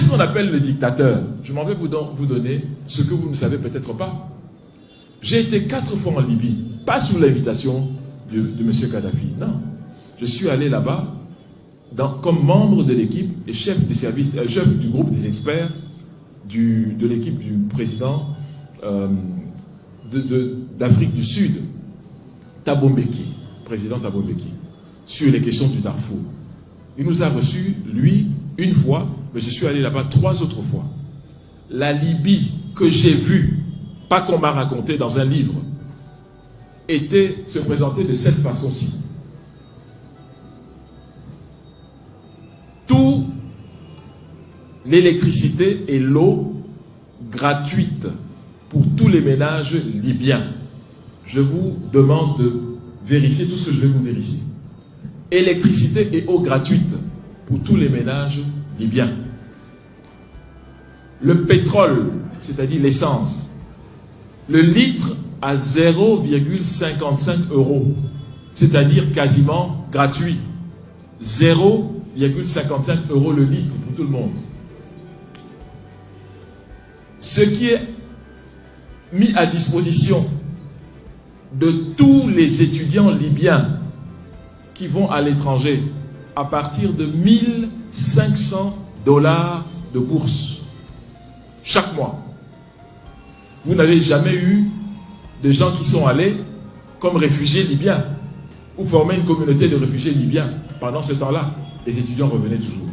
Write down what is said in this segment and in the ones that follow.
Qu'est-ce qu'on appelle le dictateur? Je m'en vais vous donner ce que vous ne savez peut-être pas. J'ai été 4 fois en Libye, pas sous l'invitation de M. Kadhafi, non. Je suis allé là-bas comme membre de l'équipe et chef du groupe des experts de l'équipe du président d'Afrique du Sud, Thabo Mbeki, président Thabo Mbeki, sur les questions du Darfour. Il nous a reçus, lui, une fois, mais je suis allé là-bas 3 autres fois. La Libye que j'ai vue, pas qu'on m'a raconté dans un livre, se présentait de cette façon-ci. Tout l'électricité et l'eau gratuite pour tous les ménages libyens. Je vous demande de vérifier tout ce que je vais vous dire ici. Électricité et eau gratuite pour tous les ménages libyens. Le pétrole, c'est-à-dire l'essence, le litre à 0,55 €, c'est-à-dire quasiment gratuit. 0,55 € le litre pour tout le monde. Ce qui est mis à disposition de tous les étudiants libyens qui vont à l'étranger à partir de 1 500 $ de bourse chaque mois. Vous n'avez jamais eu des gens qui sont allés comme réfugiés libyens ou former une communauté de réfugiés libyens. Pendant ce temps-là, les étudiants revenaient toujours.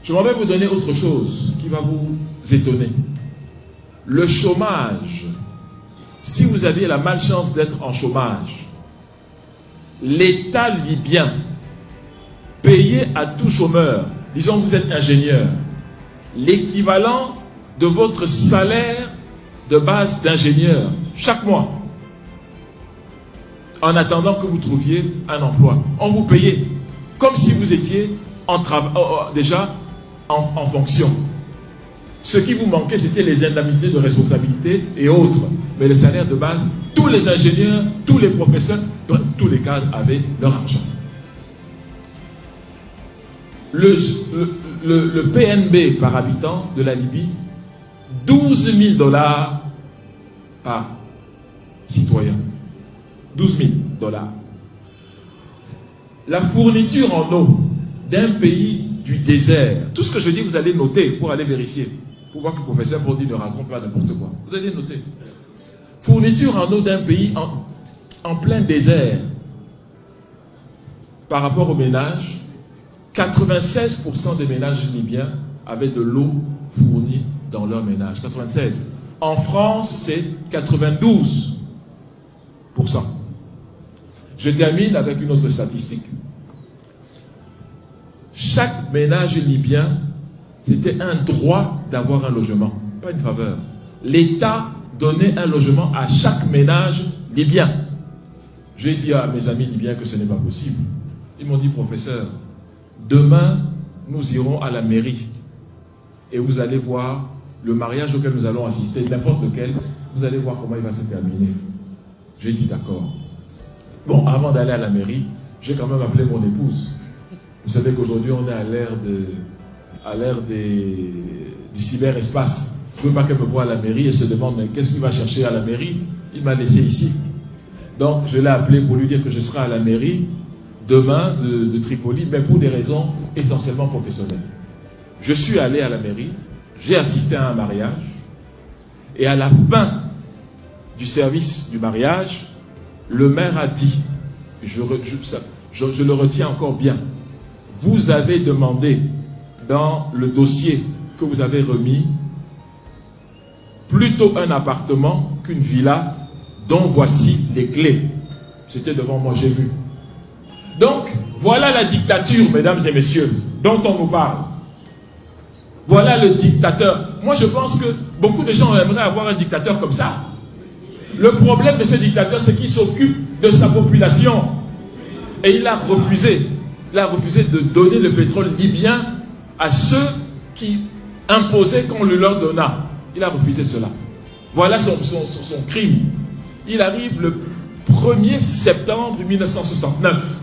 Je m'en vais vous donner autre chose qui va vous étonner. Le chômage. Si vous aviez la malchance d'être en chômage, l'État libyen payait à tout chômeur, disons que vous êtes ingénieur, l'équivalent de votre salaire de base d'ingénieur chaque mois, en attendant que vous trouviez un emploi. On vous payait comme si vous étiez déjà en fonction. Ce qui vous manquait, c'était les indemnités de responsabilité et autres. Mais le salaire de base, tous les ingénieurs, tous les professeurs, tous les cadres avaient leur argent. Le PNB par habitant de la Libye, 12 000 $ par citoyen. 12 000 $. La fourniture en eau d'un pays du désert. Tout ce que je dis, vous allez noter pour aller vérifier. Pour voir que le professeur Bondi ne raconte pas n'importe quoi. Vous allez noter. Fourniture en eau d'un pays en plein désert. Par rapport aux ménages, 96% des ménages libyens avaient de l'eau fournie dans leur ménage. 96. En France, c'est 92%. Je termine avec une autre statistique. Chaque ménage libyen, c'était un droit d'avoir un logement, pas une faveur. L'État donnait un logement à chaque ménage libyen. J'ai dit à mes amis libyens que ce n'est pas possible. Ils m'ont dit, professeur, demain, nous irons à la mairie et vous allez voir le mariage auquel nous allons assister, n'importe lequel, vous allez voir comment il va se terminer. J'ai dit d'accord. Bon, avant d'aller à la mairie, j'ai quand même appelé mon épouse. Vous savez qu'aujourd'hui, on est à l'ère du cyberespace. Je ne veux pas qu'elle me voie à la mairie et se demande, mais qu'est-ce qu'il va chercher à la mairie? Il m'a laissé ici. Donc, je l'ai appelé pour lui dire que je serai à la mairie demain de Tripoli, mais pour des raisons essentiellement professionnelles. Je suis allé à la mairie, j'ai assisté à un mariage, et à la fin du service du mariage, le maire a dit, je le retiens encore bien, vous avez demandé dans le dossier que vous avez remis plutôt un appartement qu'une villa dont voici les clés. C'était devant moi, j'ai vu. Donc, voilà la dictature, mesdames et messieurs, dont on nous parle. Voilà le dictateur. Moi, je pense que beaucoup de gens aimeraient avoir un dictateur comme ça. Le problème de ce dictateur, c'est qu'il s'occupe de sa population. Et il a refusé. Il a refusé de donner le pétrole libyen à ceux qui imposaient qu'on le leur donnât. Il a refusé cela. Voilà son crime. Il arrive le 1er septembre 1969.